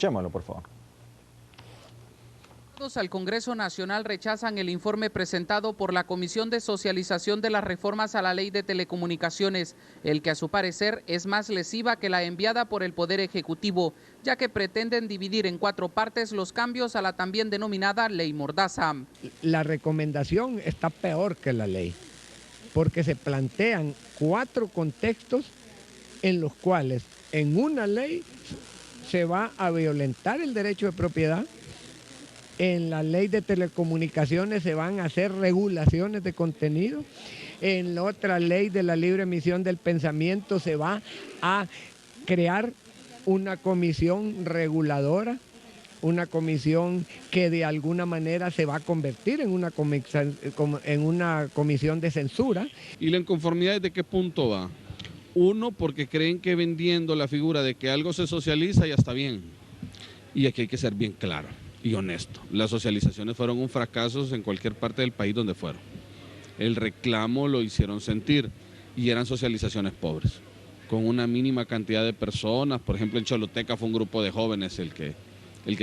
Escuchémoslo, por favor. Al Congreso Nacional rechazan el informe presentado por la Comisión de Socialización de las Reformas a la Ley de Telecomunicaciones, el que a su parecer es más lesiva que la enviada por el Poder Ejecutivo, ya que pretenden dividir en 4 partes los cambios a la también denominada Ley Mordaza. La recomendación está peor que la ley, porque se plantean 4 contextos en los cuales en una ley se va a violentar el derecho de propiedad. En la ley de telecomunicaciones se van a hacer regulaciones de contenido. En la otra ley de la libre emisión del pensamiento se va a crear una comisión reguladora, una comisión que de alguna manera se va a convertir en una comisión de censura. ¿Y la inconformidad de qué punto va? Uno, porque creen que vendiendo la figura de que algo se socializa ya está bien. Y aquí hay que ser bien claro y honesto. Las socializaciones fueron un fracaso en cualquier parte del país donde fueron. El reclamo lo hicieron sentir y eran socializaciones pobres, con una mínima cantidad de personas. Por ejemplo, en Choluteca fue un grupo de jóvenes el que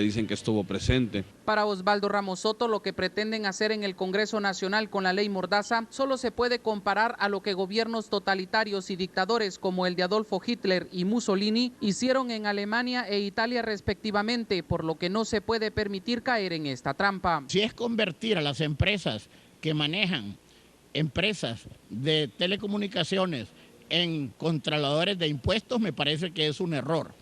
dicen que estuvo presente. Para Osvaldo Ramos Soto, lo que pretenden hacer en el Congreso Nacional con la Ley Mordaza solo se puede comparar a lo que gobiernos totalitarios y dictadores como el de Adolfo Hitler y Mussolini hicieron en Alemania e Italia respectivamente, por lo que no se puede permitir caer en esta trampa. Si es convertir a las empresas que manejan empresas de telecomunicaciones en controladores de impuestos, me parece que es un error.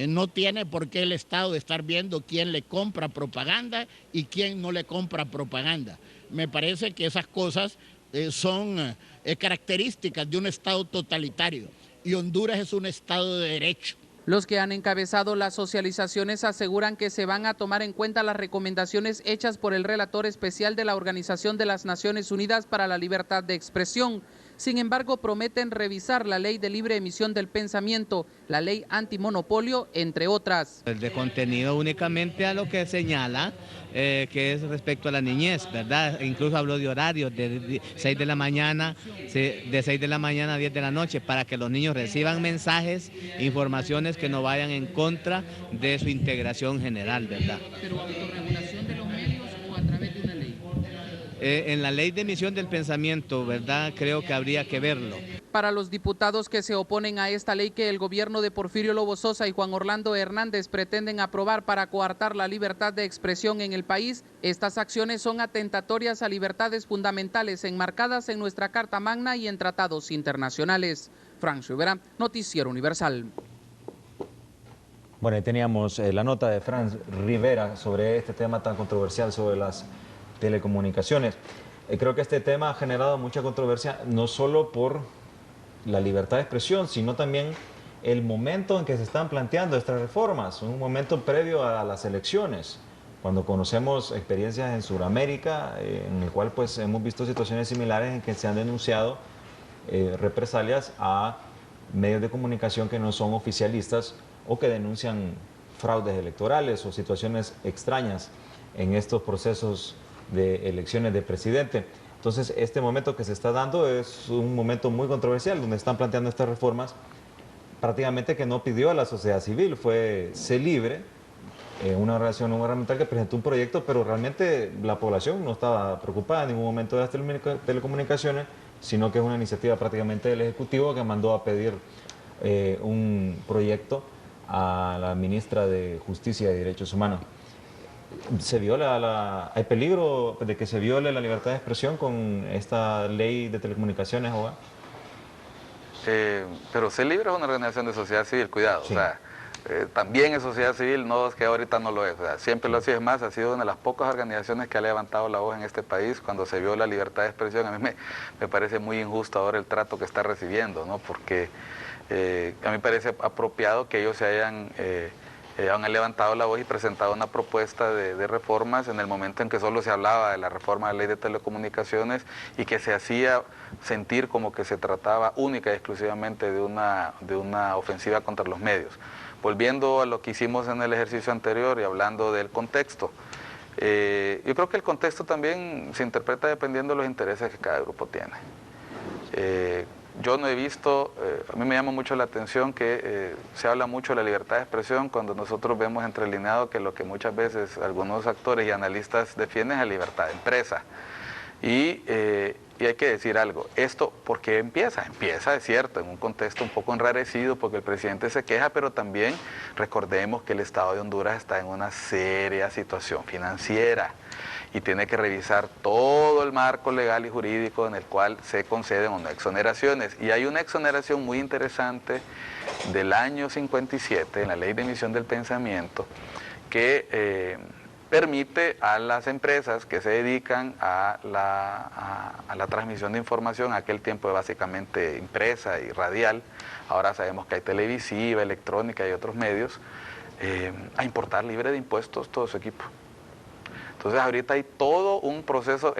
No tiene por qué el Estado estar viendo quién le compra propaganda y quién no le compra propaganda. Me parece que esas cosas son características de un Estado totalitario y Honduras es un Estado de derecho. Los que han encabezado las socializaciones aseguran que se van a tomar en cuenta las recomendaciones hechas por el relator especial de la Organización de las Naciones Unidas para la Libertad de Expresión. Sin embargo, prometen revisar la ley de libre emisión del pensamiento, la ley antimonopolio, entre otras. El de contenido únicamente a lo que señala, que es respecto a la niñez, ¿verdad? Incluso habló de horarios de 6 de la mañana, de 6 de la mañana a 10 de la noche, para que los niños reciban mensajes, informaciones que no vayan en contra de su integración general, ¿verdad? ¿Pero autorregulación de los medios o a través de una ley? En la ley de emisión del pensamiento, ¿verdad? Creo que habría que verlo. Para los diputados que se oponen a esta ley que el gobierno de Porfirio Lobo Sosa y Juan Orlando Hernández pretenden aprobar para coartar la libertad de expresión en el país, estas acciones son atentatorias a libertades fundamentales enmarcadas en nuestra Carta Magna y en tratados internacionales. Frank Rivera, Noticiero Universal. Bueno, ahí teníamos la nota de Frank Rivera sobre este tema tan controversial sobre las telecomunicaciones. Creo que este tema ha generado mucha controversia, no solo por la libertad de expresión, sino también el momento en que se están planteando estas reformas, un momento previo a las elecciones, cuando conocemos experiencias en Sudamérica, en el cual pues hemos visto situaciones similares en que se han denunciado represalias a medios de comunicación que no son oficialistas o que denuncian fraudes electorales o situaciones extrañas en estos procesos de elecciones de presidente. Entonces, este momento que se está dando es un momento muy controversial, donde están planteando estas reformas prácticamente que no pidió a la sociedad civil, fue CELIBRE, una organización no gubernamental que presentó un proyecto, pero realmente la población no estaba preocupada en ningún momento de las telecomunicaciones, sino que es una iniciativa prácticamente del Ejecutivo que mandó a pedir un proyecto a la ministra de Justicia y Derechos Humanos. ¿Hay peligro de que se viole la libertad de expresión con esta ley de telecomunicaciones, Joa? Pero CELIBRE es una organización de sociedad civil, cuidado, sí. O sea, también es sociedad civil, no es que ahorita no lo es, o sea, siempre lo ha sido. Es más, ha sido una de las pocas organizaciones que ha levantado la voz en este país cuando se viola la libertad de expresión. A mí me parece muy injusto ahora el trato que está recibiendo, ¿no? Porque a mí me parece apropiado que ellos se hayan levantado la voz y presentado una propuesta de reformas en el momento en que solo se hablaba de la reforma de la ley de telecomunicaciones y que se hacía sentir como que se trataba única y exclusivamente de una ofensiva contra los medios. Volviendo a lo que hicimos en el ejercicio anterior y hablando del contexto, yo creo que el contexto también se interpreta dependiendo de los intereses que cada grupo tiene. yo no he visto, a mí me llama mucho la atención que se habla mucho de la libertad de expresión cuando nosotros vemos entrelineado que lo que muchas veces algunos actores y analistas defienden es la libertad de empresa. Y hay que decir algo, esto, ¿por qué empieza? Empieza, es cierto, en un contexto un poco enrarecido porque el presidente se queja, pero también recordemos que el Estado de Honduras está en una seria situación financiera y tiene que revisar todo el marco legal y jurídico en el cual se conceden o no exoneraciones. Y hay una exoneración muy interesante del año 57 en la Ley de Emisión del Pensamiento que permite a las empresas que se dedican a la transmisión de información, aquel tiempo básicamente impresa y radial, ahora sabemos que hay televisiva, electrónica y otros medios, a importar libre de impuestos todo su equipo. Entonces ahorita hay todo un proceso,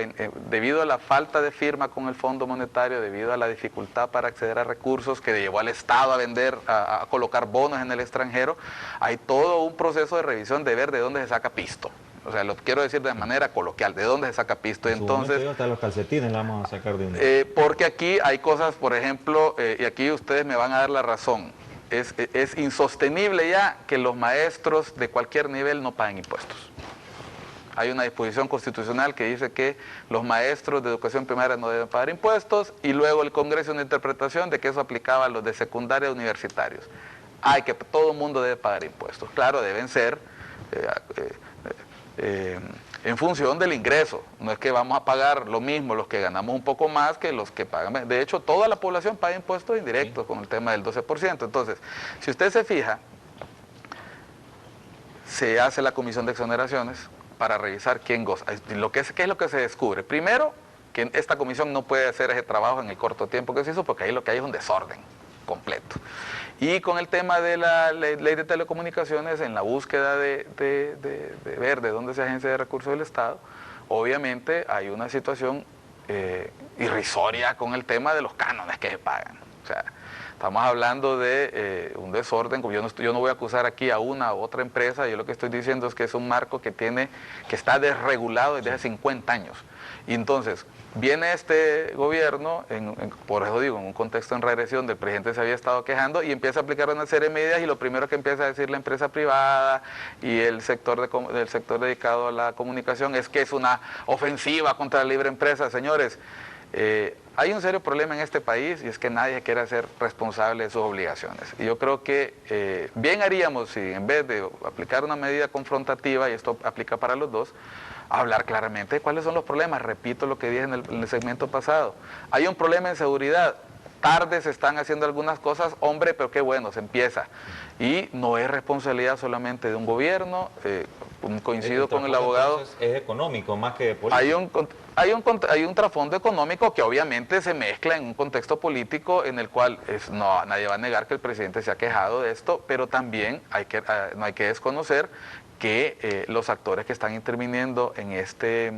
debido a la falta de firma con el Fondo Monetario, debido a la dificultad para acceder a recursos que llevó al Estado a vender, a colocar bonos en el extranjero, hay todo un proceso de revisión de ver de dónde se saca pisto. O sea, lo quiero decir de manera coloquial, ¿de dónde se saca pisto? Entonces, hasta los calcetines la vamos a sacar de un... porque aquí hay cosas, por ejemplo, y aquí ustedes me van a dar la razón, es insostenible ya que los maestros de cualquier nivel no paguen impuestos. Hay una disposición constitucional que dice que los maestros de educación primaria no deben pagar impuestos y luego el Congreso una interpretación de que eso aplicaba a los de secundaria y universitarios. Que todo el mundo debe pagar impuestos. Claro, deben ser en función del ingreso. No es que vamos a pagar lo mismo los que ganamos un poco más que los que pagan. De hecho, toda la población paga impuestos indirectos con el tema del 12%. Entonces, si usted se fija, se hace la comisión de exoneraciones para revisar quién goza. ¿Qué es lo que se descubre? Primero, que esta comisión no puede hacer ese trabajo en el corto tiempo que se hizo, porque ahí lo que hay es un desorden completo. Y con el tema de la ley de telecomunicaciones, en la búsqueda de ver de dónde se agencia de recursos del Estado, obviamente hay una situación irrisoria con el tema de los cánones que se pagan. O sea, estamos hablando de un desorden. Yo no voy a acusar aquí a una u otra empresa, yo lo que estoy diciendo es que es un marco que está desregulado desde hace 50 años. Y entonces, viene este gobierno, por eso digo, en un contexto en regresión, del presidente se había estado quejando y empieza a aplicar una serie de medidas y lo primero que empieza a decir la empresa privada y el sector dedicado a la comunicación es que es una ofensiva contra la libre empresa. Señores, hay un serio problema en este país y es que nadie quiere ser responsable de sus obligaciones. Y yo creo que bien haríamos si en vez de aplicar una medida confrontativa, y esto aplica para los dos, hablar claramente de cuáles son los problemas. Repito lo que dije en el segmento pasado. Hay un problema en seguridad. Tarde se están haciendo algunas cosas, hombre, pero qué bueno, se empieza. Y no es responsabilidad solamente de un gobierno, coincido con el abogado. Es económico más que político. Hay un trasfondo económico que obviamente se mezcla en un contexto político en el cual nadie va a negar que el presidente se ha quejado de esto, pero también no hay que desconocer que los actores que están interviniendo en este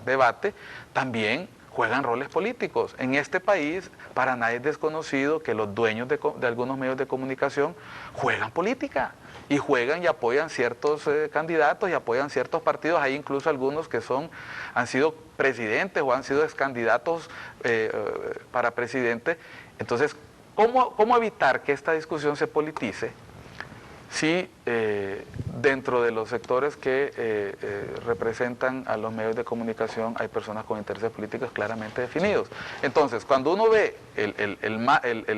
debate también juegan roles políticos. En este país, para nadie es desconocido que los dueños de algunos medios de comunicación juegan política y juegan y apoyan ciertos candidatos y apoyan ciertos partidos. Hay incluso algunos que han sido presidentes o han sido excandidatos para presidente. Entonces, ¿cómo evitar que esta discusión se politice? Sí, dentro de los sectores que representan a los medios de comunicación hay personas con intereses políticos claramente definidos. Entonces, cuando uno ve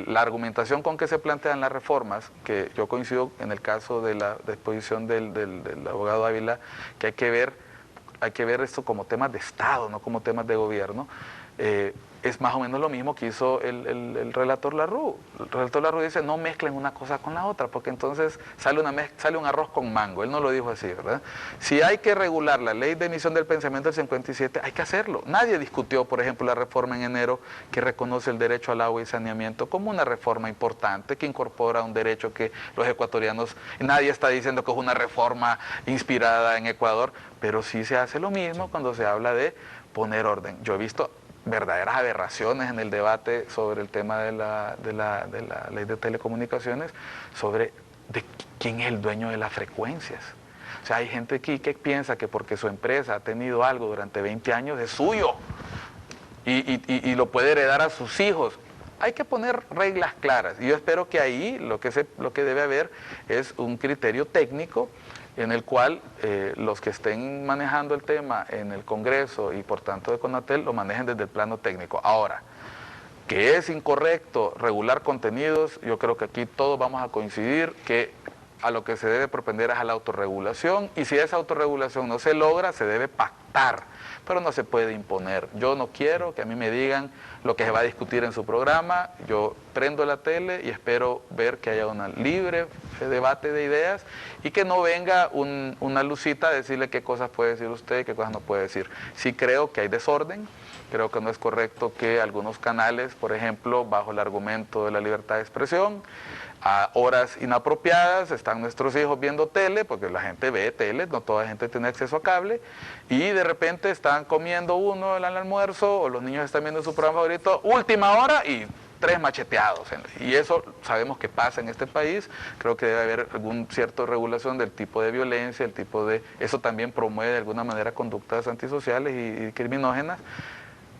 la argumentación con que se plantean las reformas, que yo coincido en el caso de la exposición del abogado Ávila, que hay que ver esto como temas de Estado, no como temas de gobierno, es más o menos lo mismo que hizo el relator Larroux. El relator Larroux dice, no mezclen una cosa con la otra, porque entonces sale un arroz con mango. Él no lo dijo así, ¿verdad? Si hay que regular la ley de emisión del pensamiento del 57, hay que hacerlo. Nadie discutió, por ejemplo, la reforma en enero que reconoce el derecho al agua y saneamiento como una reforma importante que incorpora un derecho que los ecuatorianos, nadie está diciendo que es una reforma inspirada en Ecuador, pero sí se hace lo mismo cuando se habla de poner orden. Yo he visto verdaderas aberraciones en el debate sobre el tema de la ley de telecomunicaciones, sobre de quién es el dueño de las frecuencias. O sea, hay gente aquí que piensa que porque su empresa ha tenido algo durante 20 años es suyo. y lo puede heredar a sus hijos. Hay que poner reglas claras y yo espero que ahí lo que debe haber es un criterio técnico en el cual los que estén manejando el tema en el Congreso y por tanto de CONATEL lo manejen desde el plano técnico. Ahora, que es incorrecto regular contenidos, yo creo que aquí todos vamos a coincidir que a lo que se debe propender es a la autorregulación, y si esa autorregulación no se logra, se debe pactar, pero no se puede imponer. Yo no quiero que a mí me digan lo que se va a discutir en su programa, yo prendo la tele y espero ver que haya un libre debate de ideas y que no venga una lucita a decirle qué cosas puede decir usted y qué cosas no puede decir. Sí creo que hay desorden. Creo que no es correcto que algunos canales, por ejemplo, bajo el argumento de la libertad de expresión, a horas inapropiadas están nuestros hijos viendo tele, porque la gente ve tele, no toda la gente tiene acceso a cable, y de repente están comiendo uno el almuerzo, o los niños están viendo su programa favorito, última hora y 3 macheteados. Y eso sabemos que pasa en este país. Creo que debe haber algún cierto regulación del tipo de violencia, el tipo de... Eso también promueve de alguna manera conductas antisociales y criminógenas.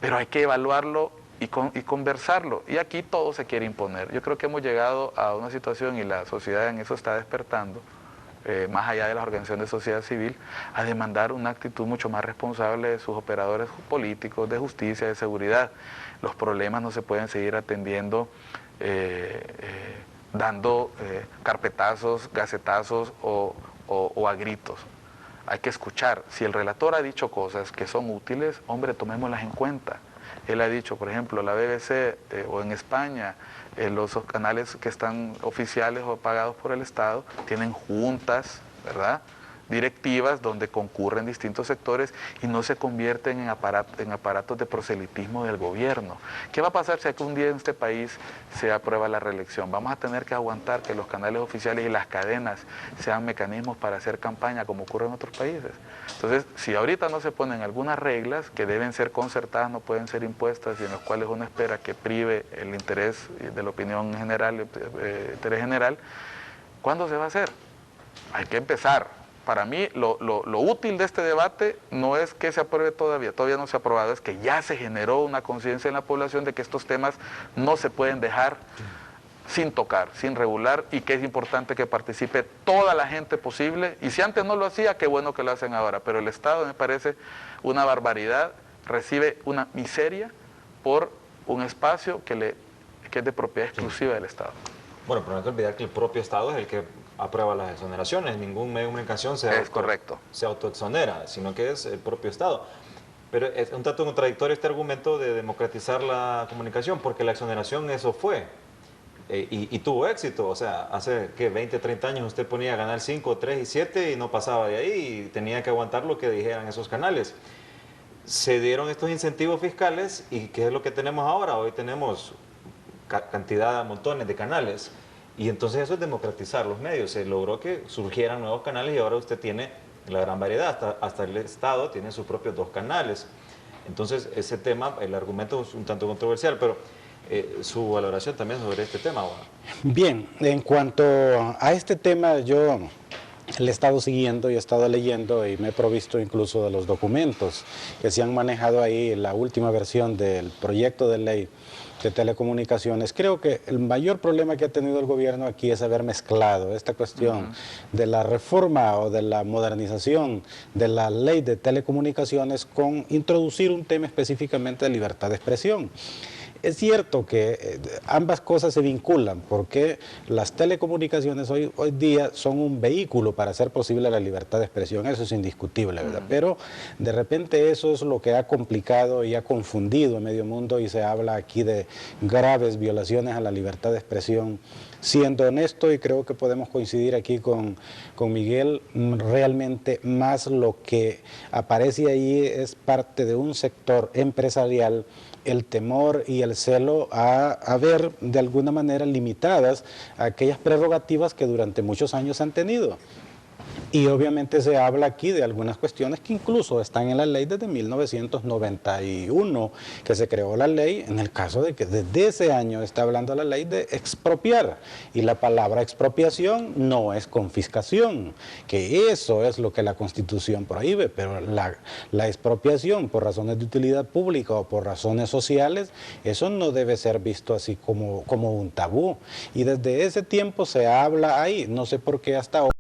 Pero hay que evaluarlo y conversarlo. Y aquí todo se quiere imponer. Yo creo que hemos llegado a una situación, y la sociedad en eso está despertando, más allá de las organizaciones de sociedad civil, a demandar una actitud mucho más responsable de sus operadores políticos, de justicia, de seguridad. Los problemas no se pueden seguir atendiendo dando carpetazos, gacetazos o a gritos. Hay que escuchar. Si el relator ha dicho cosas que son útiles, hombre, tomémoslas en cuenta. Él ha dicho, por ejemplo, la BBC o en España, los canales que están oficiales o pagados por el Estado tienen juntas, ¿verdad?, directivas donde concurren distintos sectores y no se convierten en aparatos de proselitismo del gobierno. ¿Qué va a pasar si algún día en este país se aprueba la reelección? Vamos a tener que aguantar que los canales oficiales y las cadenas sean mecanismos para hacer campaña como ocurre en otros países. Entonces, si ahorita no se ponen algunas reglas que deben ser concertadas, no pueden ser impuestas, y en las cuales uno espera que prive el interés de la opinión general, el interés general, ¿cuándo se va a hacer? Hay que empezar. Para mí, lo útil de este debate no es que se apruebe todavía no se ha aprobado, es que ya se generó una conciencia en la población de que estos temas no se pueden dejar sin tocar, sin regular, y que es importante que participe toda la gente posible. Y si antes no lo hacía, qué bueno que lo hacen ahora, pero el Estado me parece una barbaridad, recibe una miseria por un espacio que es de propiedad exclusiva del Estado. Bueno, pero no hay que olvidar que el propio Estado es el que aprueba las exoneraciones. Ningún medio de comunicación se autoexonera, sino que es el propio Estado. Pero es un tanto contradictorio este argumento de democratizar la comunicación, porque la exoneración eso fue. Y tuvo éxito. O sea, hace ¿qué? 20, 30 años usted ponía Canal 5, 3 y 7 y no pasaba de ahí, y tenía que aguantar lo que dijeran esos canales. Se dieron estos incentivos fiscales, y ¿qué es lo que tenemos ahora? Hoy tenemos montones de canales, y entonces eso es democratizar los medios. Se logró que surgieran nuevos canales y ahora usted tiene la gran variedad, hasta el Estado tiene sus propios 2 canales. Entonces ese tema, el argumento es un tanto controversial, pero su valoración también sobre este tema. Bueno. Bien, en cuanto a este tema, yo le he estado siguiendo y he estado leyendo, y me he provisto incluso de los documentos que se han manejado ahí, la última versión del proyecto de ley de telecomunicaciones. Creo que el mayor problema que ha tenido el gobierno aquí es haber mezclado esta cuestión de la reforma o de la modernización de la ley de telecomunicaciones con introducir un tema específicamente de libertad de expresión. Es cierto que ambas cosas se vinculan, porque las telecomunicaciones hoy día son un vehículo para hacer posible la libertad de expresión, eso es indiscutible, ¿verdad? Pero de repente eso es lo que ha complicado y ha confundido a medio mundo, y se habla aquí de graves violaciones a la libertad de expresión. Siendo honesto, y creo que podemos coincidir aquí con Miguel, realmente más lo que aparece ahí es parte de un sector empresarial, el temor y el celo a ver de alguna manera limitadas aquellas prerrogativas que durante muchos años han tenido. Y obviamente se habla aquí de algunas cuestiones que incluso están en la ley desde 1991, que se creó la ley, en el caso de que desde ese año está hablando la ley de expropiar. Y la palabra expropiación no es confiscación, que eso es lo que la Constitución prohíbe, pero la expropiación por razones de utilidad pública o por razones sociales, eso no debe ser visto así como un tabú. Y desde ese tiempo se habla ahí, no sé por qué hasta ahora.